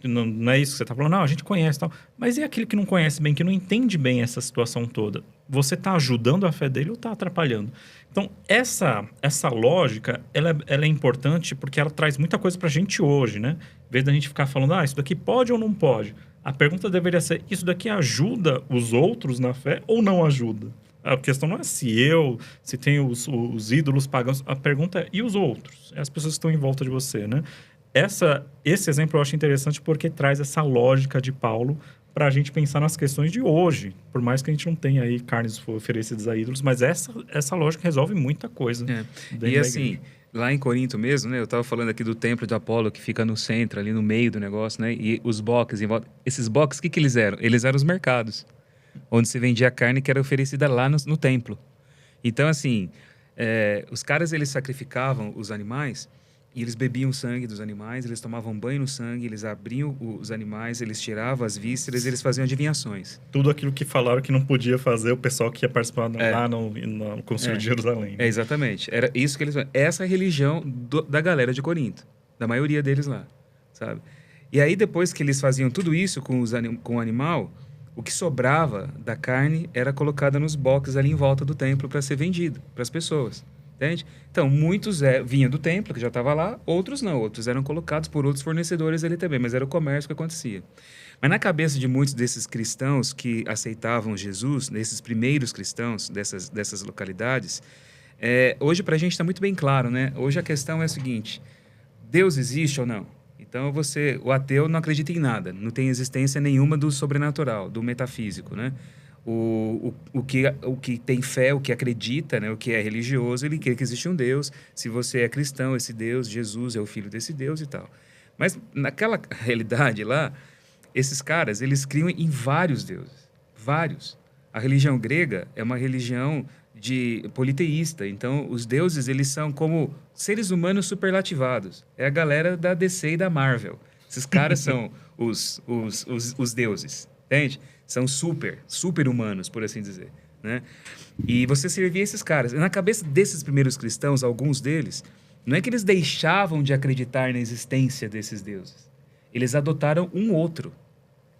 Não é isso que você está falando? Não, a gente conhece e tal. Mas e aquele que não conhece bem, que não entende bem essa situação toda? Você está ajudando a fé dele ou está atrapalhando? Então, essa lógica, ela é importante porque ela traz muita coisa para a gente hoje, né? Em vez da gente ficar falando, isso daqui pode ou não pode? A pergunta deveria ser, isso daqui ajuda os outros na fé ou não ajuda? A questão não é se tem os ídolos pagãos. A pergunta é, e os outros? As pessoas que estão em volta de você, né? Esse exemplo eu acho interessante porque traz essa lógica de Paulo para a gente pensar nas questões de hoje. Por mais que a gente não tenha aí carnes oferecidas a ídolos, mas essa lógica resolve muita coisa. E assim, lá em Corinto mesmo, né? Eu estava falando aqui do templo de Apolo, que fica no centro, ali no meio do negócio, né? E os boxes em volta. Esses boxes, o que eles eram? Eles eram os mercados, onde se vendia a carne que era oferecida lá no templo. Então, assim, os caras, eles sacrificavam os animais e eles bebiam o sangue dos animais, eles tomavam banho no sangue, eles abriam os animais, eles tiravam as vísceras, eles faziam adivinhações. Tudo aquilo que falaram que não podia fazer o pessoal que ia participar lá no Concílio de Jerusalém. Exatamente. Era isso que eles... Essa é a religião da galera de Corinto. Da maioria deles lá, sabe? E aí, depois que eles faziam tudo isso com o animal, o que sobrava da carne era colocada nos boxes ali em volta do templo para ser vendido para as pessoas. Entende? Então, muitos vinham do templo, que já estava lá, outros não. Outros eram colocados por outros fornecedores ali também, mas era o comércio que acontecia. Mas na cabeça de muitos desses cristãos que aceitavam Jesus, desses primeiros cristãos dessas localidades, hoje para a gente está muito bem claro, né? Hoje a questão é a seguinte: Deus existe ou não? Então, o ateu não acredita em nada, não tem existência nenhuma do sobrenatural, do metafísico, né? O que tem fé, o que acredita, né, o que é religioso, ele crê que existe um Deus. Se você é cristão, esse Deus, Jesus, é o filho desse Deus e tal. Mas naquela realidade lá, esses caras, eles criam em vários deuses. Vários. A religião grega é uma religião politeísta. Então, os deuses, eles são como seres humanos superlativados. É a galera da DC e da Marvel. Esses caras são os deuses, entende? São super humanos, por assim dizer, né? E você servia esses caras. Na cabeça desses primeiros cristãos, alguns deles, não é que eles deixavam de acreditar na existência desses deuses. Eles adotaram um outro,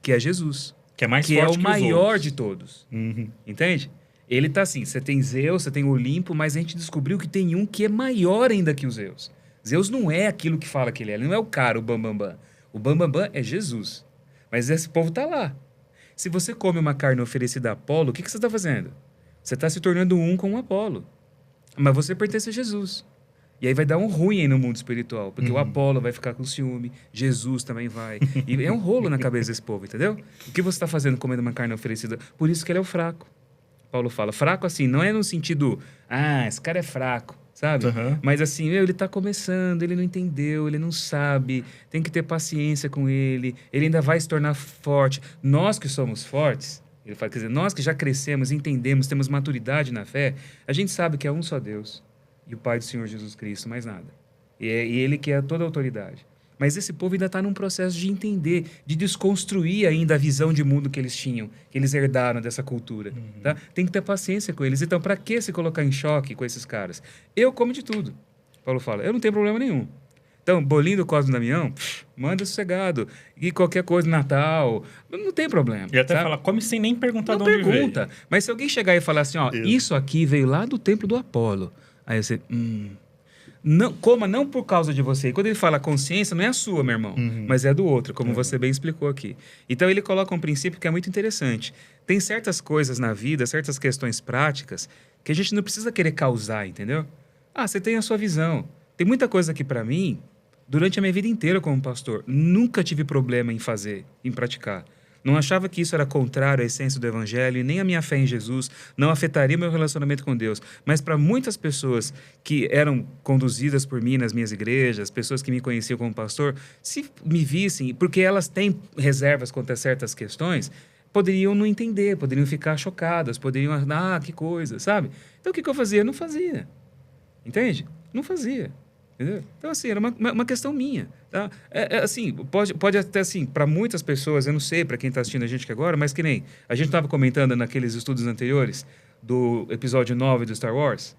que é Jesus. Que é mais forte, que é o maior outros. de todos. Uhum. Entende? Ele tá assim, você tem Zeus, você tem Olimpo, mas a gente descobriu que tem um que é maior ainda que os Zeus. Zeus não é aquilo que fala que ele é. Ele não é o cara, o bambambam. O bambambam é Jesus. Mas esse povo tá lá. Se você come uma carne oferecida a Apolo, o que você está fazendo? Você está se tornando um com o Apolo. Mas você pertence a Jesus. E aí vai dar um ruim aí no mundo espiritual. Porque o Apolo vai ficar com ciúme, Jesus também vai. E é um rolo na cabeça desse povo, entendeu? O que você está fazendo comendo uma carne oferecida? Por isso que ele é o fraco. Paulo fala, fraco assim, não é no sentido, esse cara é fraco, sabe? Uhum. Mas assim, ele está começando, ele não entendeu, ele não sabe, tem que ter paciência com ele ainda vai se tornar forte. Nós que somos fortes, ele fala, quer dizer, nós que já crescemos, entendemos, temos maturidade na fé, a gente sabe que é um só Deus e o Pai do Senhor Jesus Cristo, mais nada. E ele que é toda a autoridade. Mas esse povo ainda está num processo de entender, de desconstruir ainda a visão de mundo que eles tinham, que eles herdaram dessa cultura. Tá? Tem que ter paciência com eles. Então, para que se colocar em choque com esses caras? Eu como de tudo. Paulo fala, eu não tenho problema nenhum. Então, bolinho do Cosme Damião, manda sossegado. E qualquer coisa, Natal, não tem problema. E até sabe? fala, come sem nem perguntar não de onde pergunta. veio. Mas se alguém chegar e falar assim, isso aqui veio lá do templo do Apolo. Aí você... Não, coma não por causa de você. E quando ele fala consciência, não é a sua, meu irmão, mas é do outro, como você bem explicou aqui. Então, ele coloca um princípio que é muito interessante. Tem certas coisas na vida, certas questões práticas, que a gente não precisa querer causar, entendeu? Você tem a sua visão. Tem muita coisa que, para mim, durante a minha vida inteira como pastor, nunca tive problema em fazer, em praticar. Não achava que isso era contrário à essência do Evangelho e nem a minha fé em Jesus, não afetaria meu relacionamento com Deus. Mas para muitas pessoas que eram conduzidas por mim nas minhas igrejas, pessoas que me conheciam como pastor, se me vissem, porque elas têm reservas quanto a certas questões, poderiam não entender, poderiam ficar chocadas, poderiam, que coisa, sabe? Então o que eu fazia? Eu não fazia. Entende? Não fazia. Entendeu? Então, assim, era uma questão minha. Tá? Assim, pode até, assim, para muitas pessoas, eu não sei para quem está assistindo a gente aqui agora, mas que nem a gente estava comentando naqueles estudos anteriores do episódio 9 do Star Wars.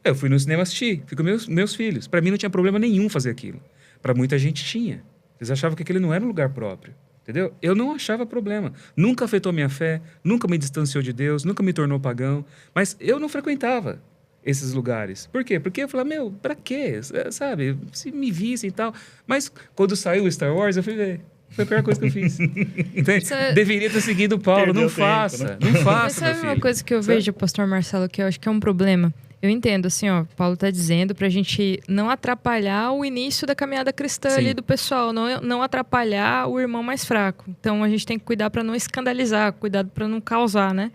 Eu fui no cinema assistir, fui com meus filhos. Para mim não tinha problema nenhum fazer aquilo. Para muita gente tinha. Eles achavam que aquele não era um lugar próprio. Entendeu? Eu não achava problema. Nunca afetou minha fé, nunca me distanciou de Deus, nunca me tornou pagão. Mas eu não frequentava esses lugares. Por quê? Porque eu falava, pra quê? Sabe? Se me vissem e tal. Mas quando saiu o Star Wars, eu fui ver. Foi a pior coisa que eu fiz. Entende? Deveria ter seguido o Paulo. Não faça. Não faça, Mas sabe uma coisa que eu vejo, pastor Marcelo, que eu acho que é um problema? Eu entendo, assim, ó, Paulo está dizendo para a gente não atrapalhar o início da caminhada cristã ali do pessoal, não atrapalhar o irmão mais fraco. Então, a gente tem que cuidar para não escandalizar, cuidado para não causar, né?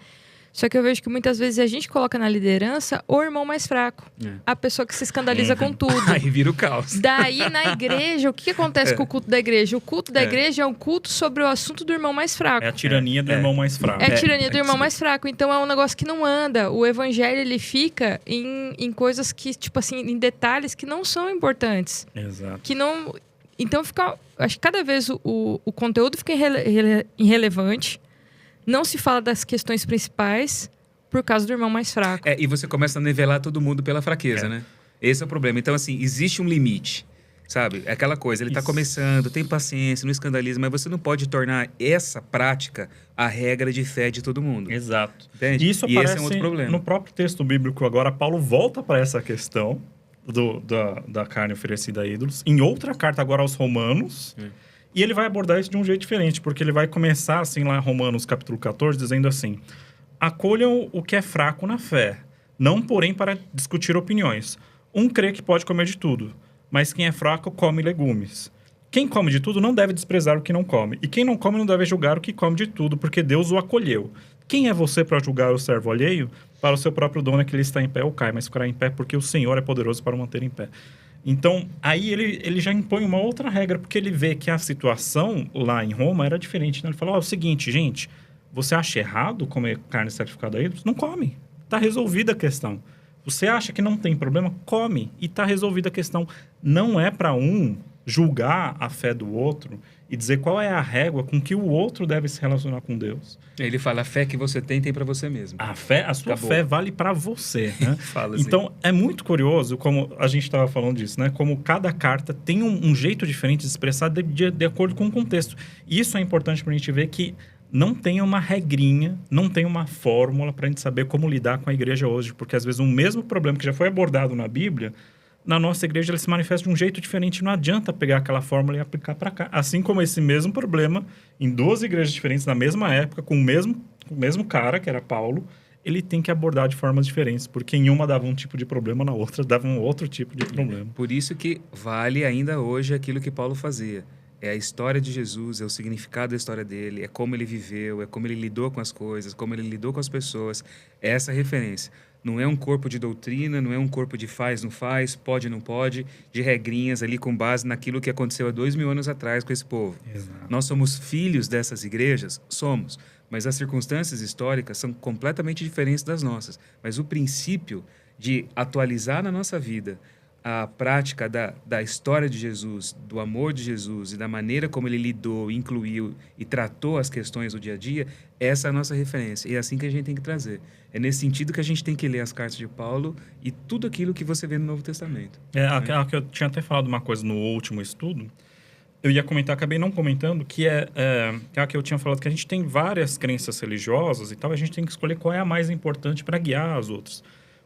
Só que eu vejo que muitas vezes a gente coloca na liderança o irmão mais fraco. A pessoa que se escandaliza com tudo. Aí vira o caos. Daí, na igreja, o que acontece com o culto da igreja? O culto da igreja é um culto sobre o assunto do irmão mais fraco. É a tirania do irmão mais fraco. É a tirania do irmão mais fraco. Então, é um negócio que não anda. O evangelho, ele fica em coisas que, tipo assim, em detalhes que não são importantes. Exato. Que não... Então, acho que cada vez o conteúdo fica irrelevante. Não se fala das questões principais por causa do irmão mais fraco. E você começa a nivelar todo mundo pela fraqueza, né? Esse é o problema. Então, assim, existe um limite, sabe? É aquela coisa, ele está começando, tem paciência, não escandaliza, mas você não pode tornar essa prática a regra de fé de todo mundo. Exato. Entende? Isso e aparece esse é um outro problema. No próprio texto bíblico agora, Paulo volta para essa questão da carne oferecida a ídolos, em outra carta agora aos Romanos. E ele vai abordar isso de um jeito diferente, porque ele vai começar, assim, lá em Romanos capítulo 14, dizendo assim: acolham o que é fraco na fé, não porém para discutir opiniões. Um crê que pode comer de tudo, mas quem é fraco come legumes. Quem come de tudo não deve desprezar o que não come, e quem não come não deve julgar o que come de tudo, porque Deus o acolheu. Quem é você para julgar o servo alheio? Para o seu próprio dono é que ele está em pé ou cai, mas ficará em pé porque o Senhor é poderoso para o manter em pé. Então, aí ele já impõe uma outra regra, porque ele vê que a situação lá em Roma era diferente. Né? Ele fala, é o seguinte, gente, você acha errado comer carne sacrificada a ídolos? Não come. Está resolvida a questão. Você acha que não tem problema? Come. E está resolvida a questão. Não é para um julgar a fé do outro e dizer qual é a régua com que o outro deve se relacionar com Deus. Ele fala, a fé que você tem para você mesmo. A sua fé vale para você. Né? Fala assim. Então, é muito curioso, como a gente estava falando disso, né? Como cada carta tem um jeito diferente de expressar de acordo com o contexto. E isso é importante para a gente ver que não tem uma regrinha, não tem uma fórmula para a gente saber como lidar com a igreja hoje. Porque, às vezes, um mesmo problema que já foi abordado na Bíblia, na nossa igreja ele se manifesta de um jeito diferente. Não adianta pegar aquela fórmula e aplicar para cá. Assim como esse mesmo problema, em duas igrejas diferentes, na mesma época, com o mesmo cara, que era Paulo, ele tem que abordar de formas diferentes, porque em uma dava um tipo de problema, na outra dava um outro tipo de problema. Por isso que vale ainda hoje aquilo que Paulo fazia. É a história de Jesus, é o significado da história dele, é como ele viveu, é como ele lidou com as coisas, como ele lidou com as pessoas. É essa referência. Não é um corpo de doutrina, não é um corpo de faz, não faz, pode, não pode, de regrinhas ali com base naquilo que aconteceu há 2000 anos atrás com esse povo. Exato. Nós somos filhos dessas igrejas? Somos. Mas as circunstâncias históricas são completamente diferentes das nossas. Mas o princípio de atualizar na nossa vida a prática da história de Jesus, do amor de Jesus e da maneira como ele lidou, incluiu e tratou as questões do dia a dia, essa é a nossa referência. E é assim que a gente tem que trazer. É nesse sentido que a gente tem que ler as cartas de Paulo e tudo aquilo que você vê no Novo Testamento. Aquela que eu tinha até falado uma coisa no último estudo, eu ia comentar, acabei não comentando, que é a que eu tinha falado, que a gente tem várias crenças religiosas e tal, a gente tem que escolher qual é a mais importante para guiar as outras.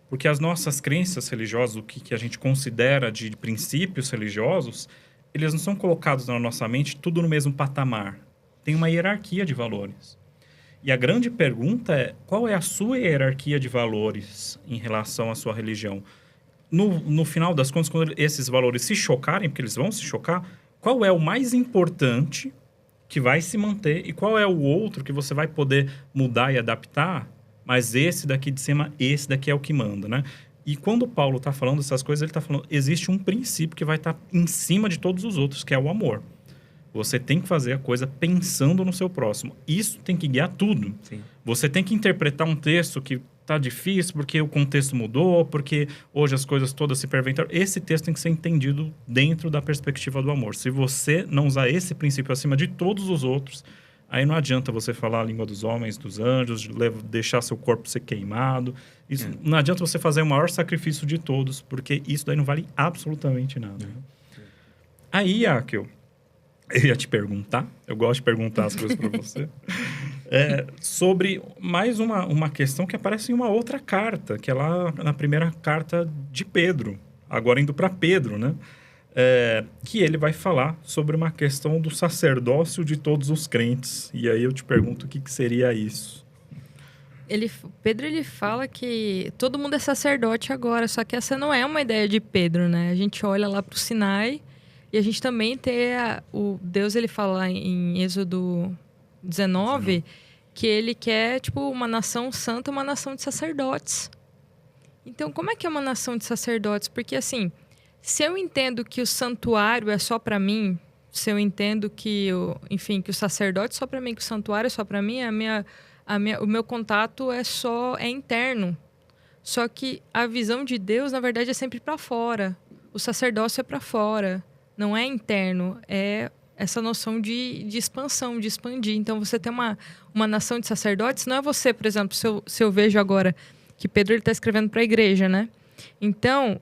Porque as nossas crenças religiosas, o que a gente considera de princípios religiosos, eles não são colocados na nossa mente tudo no mesmo patamar. Tem uma hierarquia de valores. E a grande pergunta é, qual é a sua hierarquia de valores em relação à sua religião? No final das contas, quando esses valores se chocarem, porque eles vão se chocar, qual é o mais importante que vai se manter e qual é o outro que você vai poder mudar e adaptar? Mas esse daqui de cima, esse daqui é o que manda, né? E quando o Paulo está falando essas coisas, ele está falando, existe um princípio que vai estar em cima de todos os outros, que é o amor. Você tem que fazer a coisa pensando no seu próximo. Isso tem que guiar tudo. Sim. Você tem que interpretar um texto que está difícil porque o contexto mudou, porque hoje as coisas todas se perventaram. Esse texto tem que ser entendido dentro da perspectiva do amor. Se você não usar esse princípio acima de todos os outros, aí não adianta você falar a língua dos homens, dos anjos, deixar seu corpo ser queimado. Isso, não adianta você fazer o maior sacrifício de todos, porque isso daí não vale absolutamente nada. Aí, Akel, eu ia te perguntar, eu gosto de perguntar as coisas para você, sobre mais uma questão que aparece em uma outra carta, que é lá na primeira carta de Pedro, agora indo para Pedro, né? Que ele vai falar sobre uma questão do sacerdócio de todos os crentes. E aí eu te pergunto o que seria isso. Pedro ele fala que todo mundo é sacerdote agora, só que essa não é uma ideia de Pedro, né? A gente olha lá pro Sinai e a gente também tem o Deus, ele fala em Êxodo 19 que ele quer, tipo, uma nação santa, uma nação de sacerdotes. Então, como é que é uma nação de sacerdotes? Porque, assim, se eu entendo que o santuário é só para mim, se eu entendo que, que o sacerdote é só para mim, que o santuário é só para mim, o meu contato é interno. Só que a visão de Deus, na verdade, é sempre para fora. O sacerdócio é para fora, não é interno. É essa noção de expansão, de expandir. Então, você tem uma nação de sacerdotes, não é você, por exemplo, se eu vejo agora que Pedro está escrevendo para a igreja, né? Então,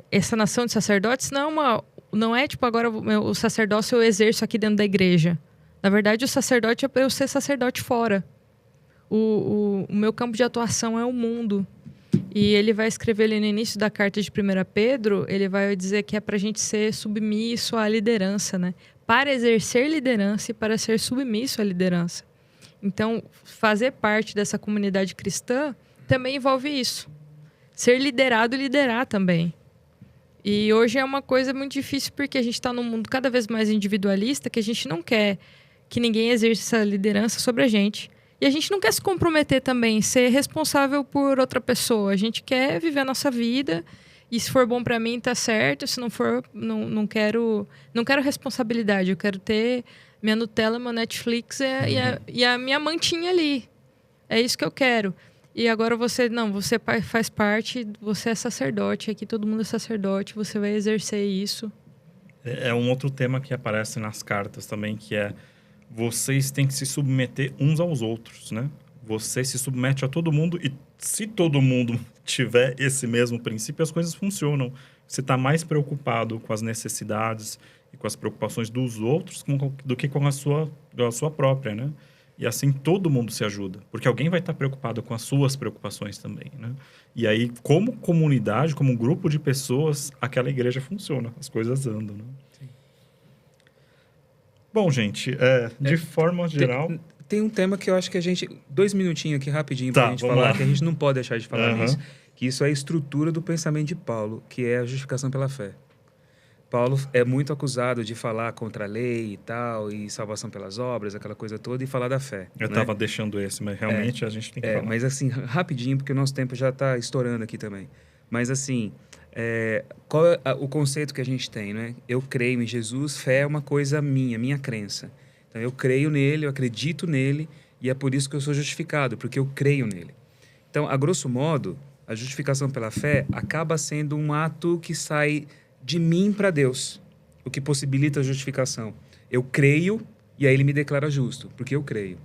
essa nação de sacerdotes não é tipo, agora o sacerdócio eu exerço aqui dentro da igreja. Na verdade, o sacerdote é para eu ser sacerdote fora. O meu campo de atuação é o mundo. E ele vai escrever ali no início da carta de 1 Pedro, ele vai dizer que é para a gente ser submisso à liderança, né? Para exercer liderança e para ser submisso à liderança. Então, fazer parte dessa comunidade cristã também envolve isso. Ser liderado e liderar também. E hoje é uma coisa muito difícil porque a gente está num mundo cada vez mais individualista, que a gente não quer que ninguém exerça liderança sobre a gente. E a gente não quer se comprometer também, ser responsável por outra pessoa. A gente quer viver a nossa vida e se for bom para mim, tá certo. Se não for, não quero responsabilidade. Eu quero ter minha Nutella, meu Netflix e a minha mantinha ali. É isso que eu quero. E agora você faz parte, você é sacerdote, aqui todo mundo é sacerdote, você vai exercer isso. É um outro tema que aparece nas cartas também, que é vocês têm que se submeter uns aos outros, né? Você se submete a todo mundo e se todo mundo tiver esse mesmo princípio, as coisas funcionam. Você está mais preocupado com as necessidades e com as preocupações dos outros do que com a sua própria, né? E assim todo mundo se ajuda, porque alguém vai estar preocupado com as suas preocupações também, né? E aí, como comunidade, como um grupo de pessoas, aquela igreja funciona, as coisas andam, né? Sim. Bom, gente, de forma geral... Tem um tema que eu acho que a gente... 2 minutinhos aqui, rapidinho, para a gente falar, que a gente não pode deixar de falar nisso, que isso é a estrutura do pensamento de Paulo, que é a justificação pela fé. Paulo é muito acusado de falar contra a lei e tal, e salvação pelas obras, aquela coisa toda, e falar da fé. Eu estava deixando esse, mas realmente a gente tem que falar. Mas assim, rapidinho, porque o nosso tempo já está estourando aqui também. Mas assim, qual é o conceito que a gente tem, né? Eu creio em Jesus, fé é uma coisa minha crença. Então, eu creio nele, eu acredito nele, e é por isso que eu sou justificado, porque eu creio nele. Então, a grosso modo, a justificação pela fé acaba sendo um ato que sai de mim para Deus, o que possibilita a justificação. Eu creio e aí ele me declara justo, porque eu creio.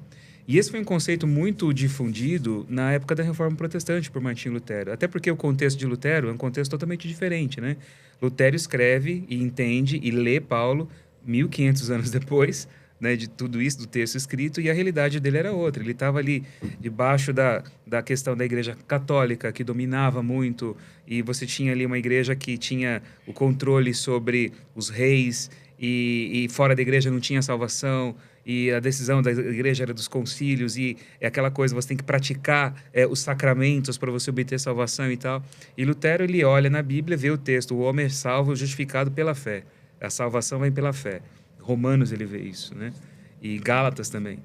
E esse foi um conceito muito difundido na época da Reforma Protestante por Martinho Lutero, até porque o contexto de Lutero é um contexto totalmente diferente, né? Lutero escreve e entende e lê Paulo 1500 anos depois, né, de tudo isso, do texto escrito, e a realidade dele era outra. Ele estava ali debaixo da questão da igreja católica, que dominava muito, e você tinha ali uma igreja que tinha o controle sobre os reis, e fora da igreja não tinha salvação, e a decisão da igreja era dos concílios, e é aquela coisa, você tem que praticar os sacramentos para você obter salvação e tal. E Lutero, ele olha na Bíblia, vê o texto, o homem é salvo, justificado pela fé. A salvação vem pela fé. Romanos ele vê isso, né? E Gálatas também.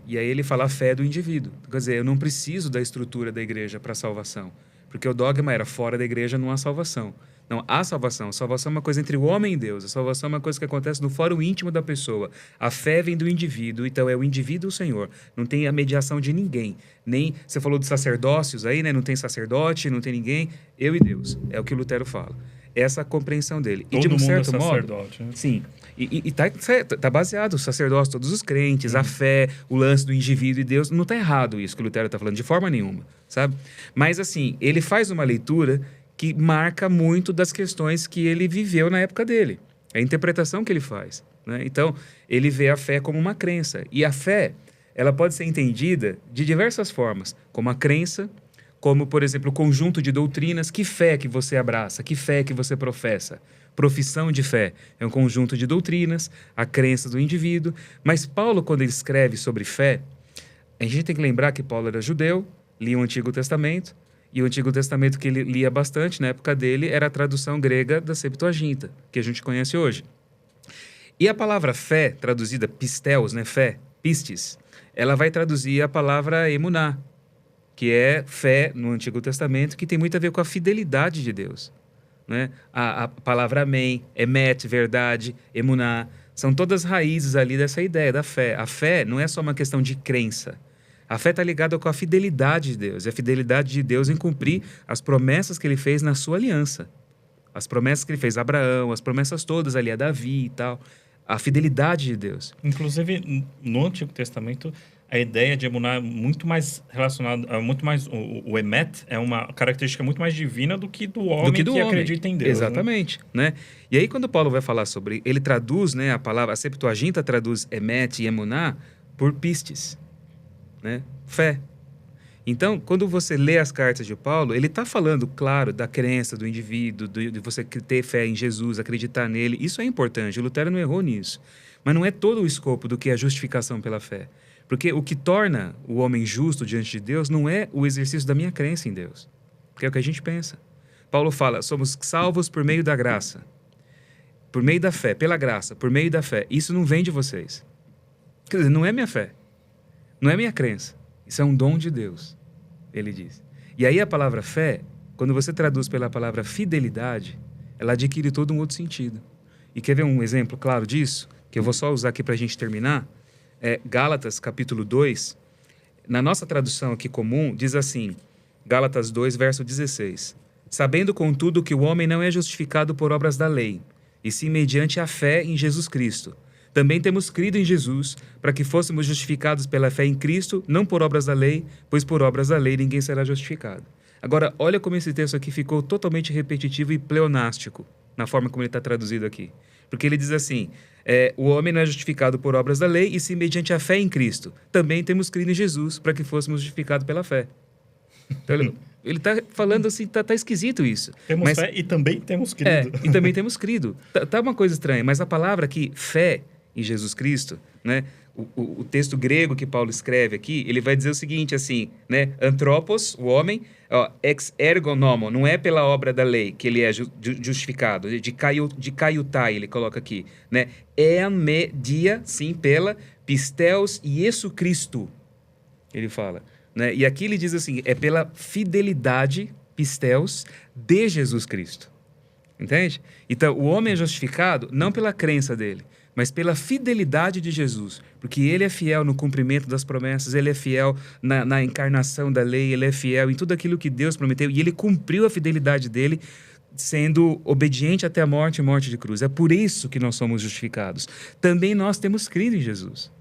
E aí ele fala a fé do indivíduo. Quer dizer, eu não preciso da estrutura da igreja para salvação, porque o dogma era fora da igreja não há salvação. Não, há salvação. Salvação é uma coisa entre o homem e Deus. A salvação é uma coisa que acontece no fórum íntimo da pessoa. A fé vem do indivíduo, então é o indivíduo e o Senhor. Não tem a mediação de ninguém. Nem, você falou de sacerdócios aí, né? Não tem sacerdote, não tem ninguém. Eu e Deus. É o que Lutero fala. Essa é a compreensão dele. Todo e de um mundo certo é modo, sacerdote, né? Sim. E tá baseado o sacerdócio, todos os crentes, a fé, o lance do indivíduo e Deus. Não tá errado isso que o Lutero tá falando, de forma nenhuma, sabe? Mas, assim, ele faz uma leitura que marca muito das questões que ele viveu na época dele. É a interpretação que ele faz, né? Então, ele vê a fé como uma crença. E a fé, ela pode ser entendida de diversas formas, como a crença, como, por exemplo, o conjunto de doutrinas. Que fé que você abraça? Que fé que você professa? Profissão de fé é um conjunto de doutrinas, a crença do indivíduo. Mas Paulo, quando ele escreve sobre fé, a gente tem que lembrar que Paulo era judeu, lia o Antigo Testamento, e o Antigo Testamento que ele lia bastante na época dele era a tradução grega da Septuaginta, que a gente conhece hoje. E a palavra fé, traduzida pisteus, né, fé, pistes, ela vai traduzir a palavra emuná, que é fé no Antigo Testamento, que tem muito a ver com a fidelidade de Deus, né? A palavra amém, emet, verdade, emuná, são todas raízes ali dessa ideia da fé. A fé não é só uma questão de crença. A fé está ligada com a fidelidade de Deus. E a fidelidade de Deus em cumprir as promessas que ele fez na sua aliança. As promessas que ele fez a Abraão, as promessas todas ali a Davi e tal. A fidelidade de Deus. Inclusive, no Antigo Testamento, a ideia de emuná é muito mais relacionada, muito mais, o emet é uma característica muito mais divina do que do homem que acredita em Deus. Exatamente, né? E aí quando Paulo vai falar sobre, ele traduz, né, a palavra, a Septuaginta traduz emet e emuná por pistes, né? Fé. Então, quando você lê as cartas de Paulo, ele está falando, claro, da crença do indivíduo, de você ter fé em Jesus, acreditar nele. Isso é importante, o Lutero não errou nisso. Mas não é todo o escopo do que é a justificação pela fé. Porque o que torna o homem justo diante de Deus não é o exercício da minha crença em Deus, que é o que a gente pensa. Paulo fala, somos salvos por meio da graça, por meio da fé, pela graça, por meio da fé. Isso não vem de vocês. Quer dizer, não é minha fé, não é minha crença. Isso é um dom de Deus, ele diz. E aí a palavra fé, quando você traduz pela palavra fidelidade, ela adquire todo um outro sentido. E quer ver um exemplo claro disso? Que eu vou só usar aqui para a gente terminar. Gálatas, capítulo 2, na nossa tradução aqui comum, diz assim, Gálatas 2, verso 16. Sabendo, contudo, que o homem não é justificado por obras da lei, e sim mediante a fé em Jesus Cristo. Também temos crido em Jesus, para que fôssemos justificados pela fé em Cristo, não por obras da lei, pois por obras da lei ninguém será justificado. Agora, olha como esse texto aqui ficou totalmente repetitivo e pleonástico, na forma como ele está traduzido aqui. Porque ele diz assim, o homem não é justificado por obras da lei, e sim mediante a fé em Cristo. Também temos crido em Jesus, para que fôssemos justificados pela fé. Então, ele está falando assim, tá esquisito isso. Temos fé e também temos crido. E também temos crido. Tá uma coisa estranha, mas a palavra aqui, fé em Jesus Cristo, né? O texto grego que Paulo escreve aqui, ele vai dizer o seguinte, assim, né? Anthropos, o homem, ex ergo nomo, não é pela obra da lei que ele é justificado, de caiutai, ele coloca aqui, né? Me dia, sim, pela pisteus Iesu Cristo, ele fala, né? E aqui ele diz assim, é pela fidelidade, pisteus, de Jesus Cristo, entende? Então, o homem é justificado não pela crença dele, mas pela fidelidade de Jesus, porque ele é fiel no cumprimento das promessas, ele é fiel na encarnação da lei, ele é fiel em tudo aquilo que Deus prometeu, e ele cumpriu a fidelidade dele, sendo obediente até a morte e morte de cruz. É por isso que nós somos justificados. Também nós temos crido em Jesus,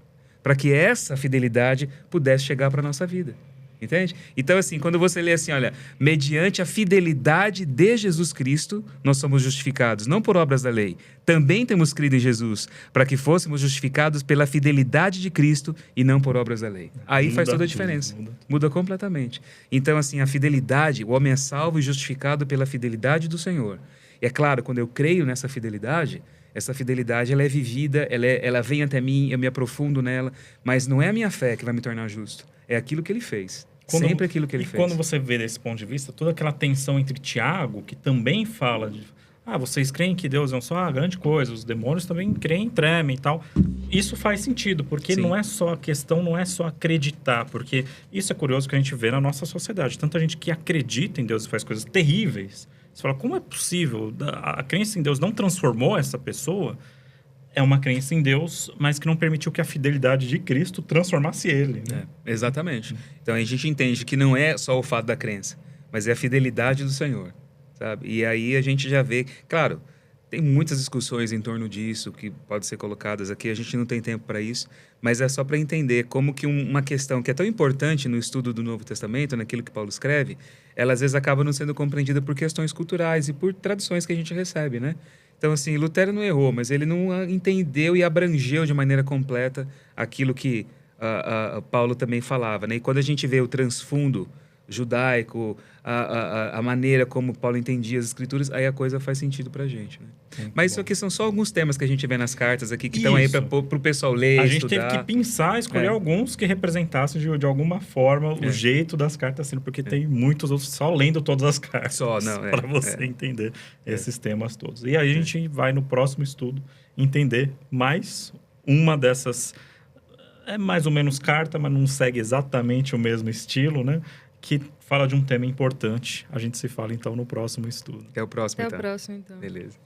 para que essa fidelidade pudesse chegar para a nossa vida. Entende? Então, assim, quando você lê assim, olha, mediante a fidelidade de Jesus Cristo, nós somos justificados, não por obras da lei. Também temos crido em Jesus, para que fôssemos justificados pela fidelidade de Cristo e não por obras da lei. Aí faz toda a diferença. Muda completamente. Então, assim, a fidelidade, o homem é salvo e justificado pela fidelidade do Senhor. E é claro, quando eu creio nessa fidelidade, essa fidelidade ela é vivida, ela vem até mim, eu me aprofundo nela, mas não é a minha fé que vai me tornar justo. É aquilo que ele fez. Sempre aquilo que ele fez. E quando você vê desse ponto de vista, toda aquela tensão entre Tiago, que também fala de... vocês creem que Deus é só grande coisa, os demônios também creem, tremem e tal. Isso faz sentido, porque Sim. não é só a questão, não é só acreditar, porque isso é curioso que a gente vê na nossa sociedade. Tanta gente que acredita em Deus e faz coisas terríveis. Você fala, como é possível? A crença em Deus não transformou essa pessoa? É uma crença em Deus, mas que não permitiu que a fidelidade de Cristo transformasse ele. Né? Exatamente. Então, a gente entende que não é só o fato da crença, mas é a fidelidade do Senhor, sabe? E aí a gente já vê... Claro, tem muitas discussões em torno disso que podem ser colocadas aqui, a gente não tem tempo para isso, mas é só para entender como que uma questão que é tão importante no estudo do Novo Testamento, naquilo que Paulo escreve, ela às vezes acaba não sendo compreendida por questões culturais e por traduções que a gente recebe, né? Então, assim, Lutero não errou, mas ele não entendeu e abrangeu de maneira completa aquilo que Paulo também falava, né? E quando a gente vê o transfundo, judaico, a maneira como Paulo entendia as escrituras, aí a coisa faz sentido pra gente, né? Mas isso aqui são só alguns temas que a gente vê nas cartas aqui, que estão aí para o pessoal ler, a gente estudar. teve que pensar, escolher alguns que representassem de alguma forma o jeito das cartas sendo, porque tem muitos outros só lendo todas as cartas para você entender esses temas todos. E aí a gente vai no próximo estudo entender mais uma dessas, é mais ou menos carta, mas não segue exatamente o mesmo estilo, né? Que fala de um tema importante. A gente se fala então no próximo estudo. Até o próximo, Até o próximo, então. Beleza.